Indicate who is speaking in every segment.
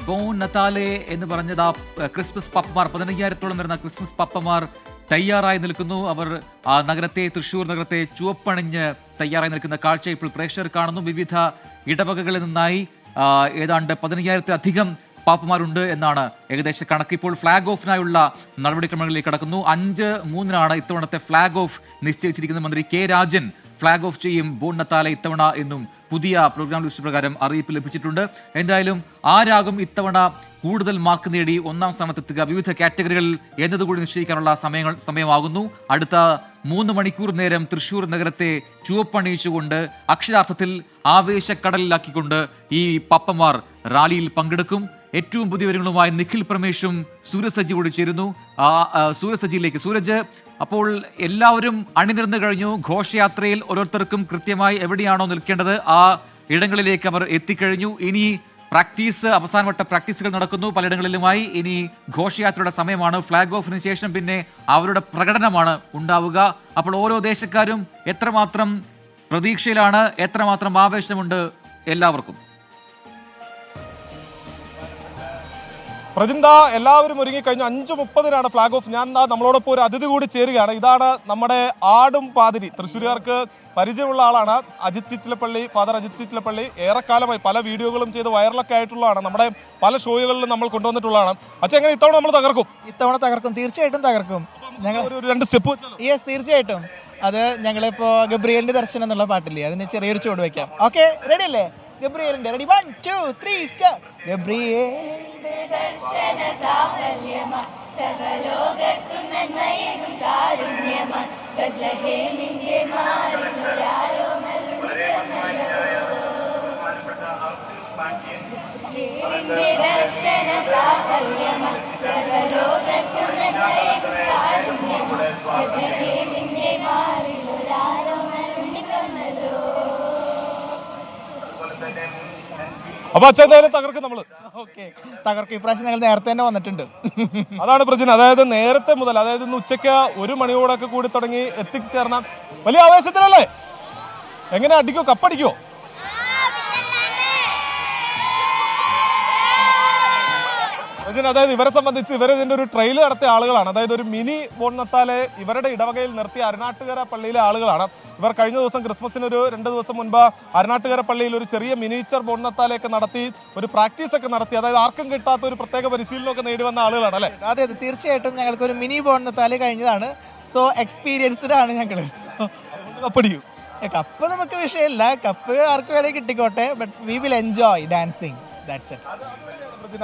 Speaker 1: Bone നതാലെ എന്ന് പറഞ്ഞത് Christmas പപ്പമാർ 15,000-ഓളം വരുന്ന ക്രിസ്മസ് പപ്പമാർ തയ്യാറായി നിൽക്കുന്നു. അവർ തൃശ്ശൂർ നഗരത്തെ ചുവപ്പണിഞ്ഞ് തയ്യാറായി നിൽക്കുന്ന കാഴ്ച ഇപ്പോൾ പ്രേക്ഷകർ കാണുന്നു. വിവിധ ഇടവകകളിൽ നിന്നായി ഏതാണ്ട് 15,000-ലധികം പാപ്പമാരുണ്ട് എന്നാണ് ഏകദേശ കണക്ക്. ഇപ്പോൾ ഫ്ളാഗ് ഓഫിനായുള്ള നടപടിക്രമങ്ങളിലേക്ക് കടക്കുന്നു. 5-3 ഇത്തവണത്തെ ഫ്ളാഗ് ഓഫ് നിശ്ചയിച്ചിരിക്കുന്നത്. മന്ത്രി K Rajan flag off Bon ബോൺ നതാലെ ഇത്തവണ എന്നും പുതിയ പ്രോഗ്രാം ലിസ്റ്റ് പ്രകാരം അറിയിപ്പ് ലഭിച്ചിട്ടുണ്ട്. എന്തായാലും ആരാകും ഇത്തവണ കൂടുതൽ മാർക്ക് നേടി 1ാം സ്ഥാനത്തെത്തുക, വിവിധ കാറ്റഗറികളിൽ എന്നതുകൂടി നിശ്ചയിക്കാനുള്ള സമയമാകുന്നു. അടുത്ത 3 മണിക്കൂർ നേരം തൃശ്ശൂർ നഗരത്തെ ചുവപ്പണിയിച്ചുകൊണ്ട് അക്ഷരാർത്ഥത്തിൽ ആവേശക്കടലിലാക്കിക്കൊണ്ട് ഈ പപ്പമാർ റാലിയിൽ പങ്കെടുക്കും. ഏറ്റവും പുതിയ വിവരങ്ങളുമായി നിഖിൽ പ്രമേഷും സൂരജ് സജി കൂടി ചേരുന്നു. സൂരജ് സജിയിലേക്ക്. സൂരജ്, അപ്പോൾ എല്ലാവരും അണിനിരന്നു കഴിഞ്ഞു. ഘോഷയാത്രയിൽ ഓരോരുത്തർക്കും കൃത്യമായി എവിടെയാണോ നിൽക്കേണ്ടത് ആ ഇടങ്ങളിലേക്ക് അവർ എത്തിക്കഴിഞ്ഞു. ഇനി അവസാനവട്ട പ്രാക്ടീസുകൾ നടക്കുന്നു പലയിടങ്ങളിലുമായി. ഇനി ഘോഷയാത്രയുടെ സമയമാണ്. ഫ്ളാഗ് ഓഫിന് ശേഷം പിന്നെ അവരുടെ പ്രകടനമാണ് ഉണ്ടാവുക. അപ്പോൾ ഓരോ ദേശക്കാരും എത്രമാത്രം പ്രതീക്ഷയിലാണ്, എത്രമാത്രം ആവേശമുണ്ട് എല്ലാവർക്കും?
Speaker 2: പ്രജിന്ത, എല്ലാവരും ഒരുങ്ങിക്കഴിഞ്ഞു. 5:30 ഫ്ളാഗ് ഓഫ്. ഞാൻ നമ്മളോടൊപ്പം ഒരു അതിഥി കൂടി ചേരുകയാണ്. ഇതാണ് നമ്മുടെ ആടും പാതിരി. തൃശ്ശൂരുകാർക്ക് പരിചയമുള്ള ആളാണ്. ഫാദർ അജിത് ചിറ്റിലപ്പള്ളി. ഏറെക്കാലമായി പല വീഡിയോകളും ചെയ്ത് വൈറലൊക്കെ ആയിട്ടുള്ളതാണ്. നമ്മുടെ പല ഷോകളിലും നമ്മൾ കൊണ്ടുവന്നിട്ടുള്ളതാണ്. അച്ഛൻ എങ്ങനെ ഇത്തവണ നമ്മൾ തകർക്കും?
Speaker 3: ഇത്തവണ തകർക്കും, തീർച്ചയായിട്ടും തകർക്കും.
Speaker 2: ഞങ്ങൾ ഒരു 2 സ്റ്റെപ്പ്
Speaker 3: യെസ്, തീർച്ചയായിട്ടും. അത് ഞങ്ങളിപ്പോ ഗബ്രിയേലിന്റെ ദർശനം എന്നുള്ള പാട്ടില്ലേ, അതിന് ചെറിയൊരു ചുവട് വെക്കാം. ഓക്കെ, റെഡി അല്ലേ? ഗബ്രിയേലിന്റെ റെഡി, 1 2 3 സ്റ്റാർട്ട്. ഗബ്രിയേലിന്റെ ദർശന സാഫല്യമാ സർവലോകർക്കും നന്മയേകും കാരുണ്യമാ സദ്ലഹേമിന്റെ മാറിലൊരാരോമൽ ദർശന സാഫല്യമാ സർവലോകർക്കും നന്മയേകും കാരുണ്യമാ സദ്ലഹേമിന്റെ മാറിലൊരാരോമൽ ഉണ്ണിക്കണ്ണതോ.
Speaker 2: അപ്പൊ അച്ഛൻ തകർക്കും നമ്മള്.
Speaker 3: ഓക്കെ, തകർക്കും. ഇപ്രാവശ്യം ഞങ്ങൾ നേരത്തെ തന്നെ വന്നിട്ടുണ്ട്.
Speaker 2: അതാണ് പ്രശ്നം. അതായത് നേരത്തെ മുതൽ, അതായത് ഇന്ന് ഉച്ചയ്ക്ക് 1 മണിയോടൊക്കെ കൂടി തുടങ്ങി എത്തിച്ചേർന്ന വലിയ ആവേശത്തിലല്ലേ? എങ്ങനെ അടിക്കോ? കപ്പടിക്കോ? അതായത് ഇവരെ സംബന്ധിച്ച് ഇതിന്റെ ഒരു ട്രെയിൽ നടത്തിയ ആളുകളാണ്. അതായത് ഒരു മിനി ബോൺ നതാലെ ഇവരുടെ ഇടവകയിൽ നിർത്തിയ അരുണാട്ടുകര പള്ളിയിലെ ആളുകളാണ്. ഇവർ കഴിഞ്ഞ ദിവസം ക്രിസ്മസിന് ഒരു 2 ദിവസം മുൻപ് അരുണാട്ടുകര പള്ളിയിൽ ഒരു ചെറിയ മിനിച്ചർ ബോൺ നതാലെയൊക്കെ നടത്തി ഒരു പ്രാക്ടീസ് ഒക്കെ നടത്തി. അതായത് ആർക്കും കിട്ടാത്ത ഒരു പ്രത്യേക പരിശീലനമൊക്കെ നേടി വന്ന ആളുകളാണ് അല്ലെ?
Speaker 3: അതെ, തീർച്ചയായിട്ടും. ഞങ്ങൾക്ക് ഒരു മിനി ബോൺ നതാലെ കഴിഞ്ഞതാണ്. സോ എക്സ്പീരിയൻസ്ഡ് ആണ് ഞങ്ങള്.
Speaker 2: കപ്പടിക്കും.
Speaker 3: കപ്പ് നമുക്ക് വിഷയമില്ല, കപ്പ് ആർക്ക് വേണമെങ്കിൽ കിട്ടിക്കോട്ടെ. But we will enjoy dancing. That's it.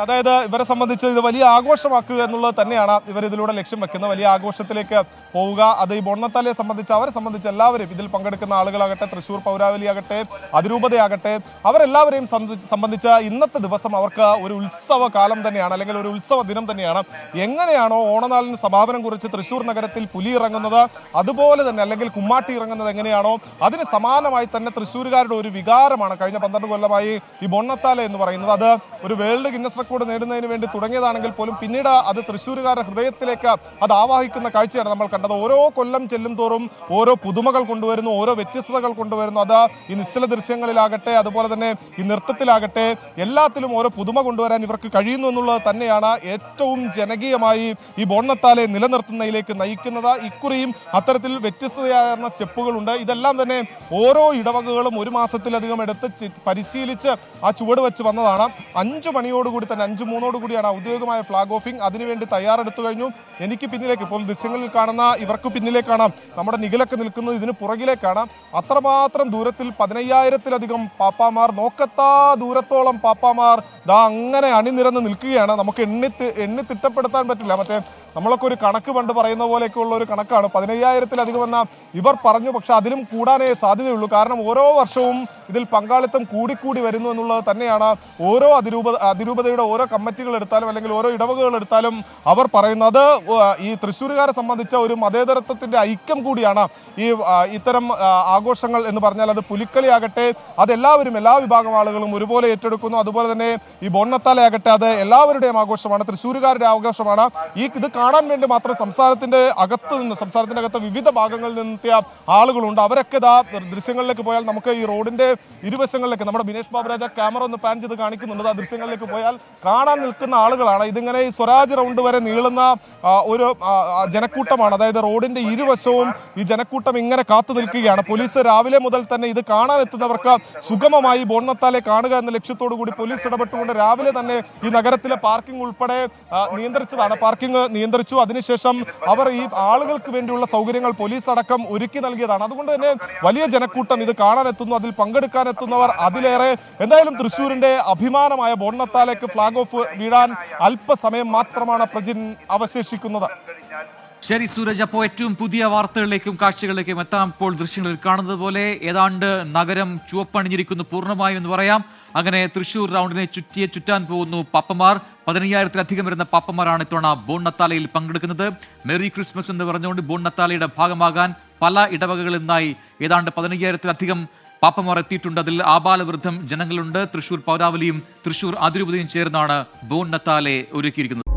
Speaker 2: അതായത് ഇവരെ സംബന്ധിച്ച് ഇത് വലിയ ആഘോഷമാക്കുക എന്നുള്ളത് തന്നെയാണ് ഇവർ ഇതിലൂടെ ലക്ഷ്യം വെക്കുന്നത്. വലിയ ആഘോഷത്തിലേക്ക് പോവുക. അത് ഈ ബോൺ നതാലെ സംബന്ധിച്ച്, അവരെ സംബന്ധിച്ച് എല്ലാവരും ഇതിൽ പങ്കെടുക്കുന്ന ആളുകളാകട്ടെ, തൃശ്ശൂർ പൗരാവലിയാകട്ടെ, അതിരൂപതയാകട്ടെ, അവരെല്ലാവരെയും സംബന്ധിച്ച് ഇന്നത്തെ ദിവസം അവർക്ക് ഒരു ഉത്സവ കാലം തന്നെയാണ്, അല്ലെങ്കിൽ ഒരു ഉത്സവ ദിനം തന്നെയാണ്. എങ്ങനെയാണോ ഓണനാളിന് സമാപനം കുറിച്ച് തൃശ്ശൂർ നഗരത്തിൽ പുലി ഇറങ്ങുന്നത്, അതുപോലെ തന്നെ അല്ലെങ്കിൽ കുമ്മാട്ടി ഇറങ്ങുന്നത് എങ്ങനെയാണോ അതിന് സമാനമായി തന്നെ തൃശ്ശൂരുകാരുടെ ഒരു വികാരമാണ് കഴിഞ്ഞ 12 കൊല്ലമായി ഈ ബോൺ നതാലെ എന്ന് പറയുന്നത്. അത് ഒരു വേൾഡ് ഗിന്നസ് റെക്കോർഡ് നേടുന്നതിന് വേണ്ടി തുടങ്ങിയതാണെങ്കിൽ പോലും പിന്നീട് അത് തൃശ്ശൂരുകാരുടെ ഹൃദയത്തിലേക്ക് അത് ആവാഹിക്കുന്ന കാഴ്ചയാണ് നമ്മൾ കണ്ടത്. ഓരോ കൊല്ലം ചെല്ലും തോറും ഓരോ പുതുമകൾ കൊണ്ടുവരുന്നു, ഓരോ വ്യത്യസ്തതകൾ കൊണ്ടുവരുന്നു. അത് ഈ നിശ്ചല ദൃശ്യങ്ങളിലാകട്ടെ, അതുപോലെ തന്നെ ഈ നൃത്തത്തിലാകട്ടെ, എല്ലാത്തിലും ഓരോ പുതുമ കൊണ്ടുവരാൻ ഇവർക്ക് കഴിയുന്നു എന്നുള്ളത് തന്നെയാണ് ഏറ്റവും ജനകീയമായി ഈ ബോൺ നതാലെ നിലനിർത്തുന്നതിലേക്ക് നയിക്കുന്നത്. ഇക്കുറിയും അത്തരത്തിൽ വ്യത്യസ്തതയാർന്ന സ്റ്റെപ്പുകളുണ്ട്. ഇതെല്ലാം തന്നെ ഓരോ ഇടവകകളും 1 മാസത്തിലധികം എടുത്ത് പരിശീലിച്ച് ആ ചുവട് വെച്ച് വന്നതാണ്. 5 മണിയോടുകൂടി തന്നെ 5:03 ഔദ്യോഗികമായ ഫ്ളാഗ് ഓഫിംഗ്. അതിനുവേണ്ടി തയ്യാറെടുത്തു കഴിഞ്ഞു. എനിക്ക് പിന്നിലേക്ക്, ഇപ്പോൾ ദൃശ്യങ്ങളിൽ കാണുന്ന ഇവർക്ക് പിന്നിലേക്കാണ് നമ്മുടെ നിഖിലൊക്കെ നിൽക്കുന്നത്, ഇതിന് പുറകിലേക്കാണ്. അത്രമാത്രം ദൂരത്തിൽ 15,000-ലധികം പാപ്പാമാർ, നോക്കത്താ ദൂരത്തോളം പാപ്പാമാർ അങ്ങനെ അണിനിരന്ന് നിൽക്കുകയാണ്. നമുക്ക് എണ്ണി തിട്ടപ്പെടുത്താൻ പറ്റില്ല. മറ്റേ നമ്മളൊക്കെ ഒരു കണക്ക് പണ്ട് പറയുന്ന പോലെയൊക്കെ ഉള്ള ഒരു കണക്കാണ്. 15,000-ലധികം എന്ന ഇവർ പറഞ്ഞു. പക്ഷെ അതിലും കൂടാനേ സാധ്യതയുള്ളൂ. കാരണം ഓരോ വർഷവും ഇതിൽ പങ്കാളിത്തം കൂടിക്കൂടി വരുന്നു എന്നുള്ളത് തന്നെയാണ് ഓരോ അതിരൂപതയുടെ ഓരോ കമ്മിറ്റികൾ എടുത്താലും അല്ലെങ്കിൽ ഓരോ ഇടവകകൾ എടുത്താലും അവർ പറയുന്നത്. ഈ തൃശ്ശൂരുകാരെ സംബന്ധിച്ച ഒരു മതേതരത്വത്തിന്റെ ഐക്യം കൂടിയാണ് ഈ ഇത്തരം ആഘോഷങ്ങൾ എന്ന് പറഞ്ഞാൽ. അത് പുലിക്കളി ആകട്ടെ, അതെല്ലാവരും, എല്ലാ വിഭാഗം ആളുകളും ഒരുപോലെ ഏറ്റെടുക്കുന്നു. അതുപോലെ തന്നെ ഈ ബോൺനത്താലെ ആകട്ടെ അത് എല്ലാവരുടെയും ആഘോഷമാണ്, തൃശ്ശൂരുകാരുടെ ആഘോഷമാണ്. ഇത് കാണാൻ വേണ്ടി മാത്രം സംസ്ഥാനത്തിന്റെ അകത്ത് വിവിധ ഭാഗങ്ങളിൽ നിന്നെത്തിയ ആളുകളുണ്ട്. അവരൊക്കെ ഇതാ ദൃശ്യങ്ങളിലേക്ക് പോയാൽ നമുക്ക് ഈ റോഡിന്റെ ഇരുവശങ്ങളിലേക്ക് നമ്മുടെ ബിനേഷ് ബാബുരാജ ക്യാമറ ഒന്ന് പാൻ ചെയ്ത് കാണിക്കുന്നുണ്ട്. ആ ദൃശ്യങ്ങളിലേക്ക് പോയാൽ കാണാൻ നിൽക്കുന്ന ആളുകളാണ്. ഇതിങ്ങനെ ഈ സ്വരാജ് റൗണ്ട് വരെ നീളുന്ന ഒരു ജനക്കൂട്ടമാണ്. അതായത് റോഡിന്റെ ഇരുവശവും ഈ ജനക്കൂട്ടം ഇങ്ങനെ കാത്തു നിൽക്കുകയാണ്. പോലീസ് രാവിലെ മുതൽ തന്നെ ഇത് കാണാൻ എത്തുന്നവർക്ക് സുഗമമായി ബോൺനത്താലെ കാണുക എന്ന ലക്ഷ്യത്തോടു കൂടി പോലീസ് ഇടപെട്ടുകൊണ്ട് രാവിലെ തന്നെ ഈ നഗരത്തിലെ പാർക്കിംഗ് ഉൾപ്പെടെ നിയന്ത്രിച്ചതാണ്. പാർക്കിംഗ് നിയന്ത്രിച്ചു. അതിനുശേഷം അവർ ഈ ആളുകൾക്ക് വേണ്ടിയുള്ള സൗകര്യങ്ങൾ പോലീസ് അടക്കം ഒരുക്കി നൽകിയതാണ്. അതുകൊണ്ട് തന്നെ വലിയ ജനക്കൂട്ടം ഇത് കാണാനെത്തുന്നു. അതിൽ പങ്കെടുക്കാനെത്തുന്നവർ അതിലേറെ. എന്തായാലും തൃശ്ശൂരിന്റെ അഭിമാനമായ ബോൺനത്താലേക്ക് ഫ്ളാഗ് ഓഫ് വീഴാൻ അല്പസമയം മാത്രമാണ് പ്രജിൻ അവശേഷിക്കുന്നത്.
Speaker 1: ശരി സൂരജ്, അപ്പോൾ ഏറ്റവും പുതിയ വാർത്തകളിലേക്കും കാഴ്ചകളിലേക്കും എത്താം. ഇപ്പോൾ ദൃശ്യങ്ങളിൽ കാണുന്നത് പോലെ ഏതാണ്ട് നഗരം ചുവപ്പണിഞ്ഞിരിക്കുന്നു പൂർണ്ണമായും എന്ന് പറയാം. അങ്ങനെ തൃശ്ശൂർ റൗണ്ടിനെ ചുറ്റാൻ പോകുന്നു പപ്പമാർ. 15,000-ലധികം വരുന്ന പപ്പമാരാണ് ഇത്തവണ ബോൺനത്താലയിൽ പങ്കെടുക്കുന്നത്. മെറി ക്രിസ്മസ് എന്ന് പറഞ്ഞുകൊണ്ട് ബോൺനത്താലയുടെ ഭാഗമാകാൻ പല ഇടവകകളിൽ നിന്നായി ഏതാണ്ട് 15,000-ലധികം പാപ്പമാർ എത്തിയിട്ടുണ്ട്. അതിൽ ആബാലവൃദ്ധം ജനങ്ങളുണ്ട്. തൃശ്ശൂർ പൗരാവലിയും തൃശ്ശൂർ അതിരൂപതയും ചേർന്നാണ് ബോൺനത്താലെ ഒരുക്കിയിരിക്കുന്നത്.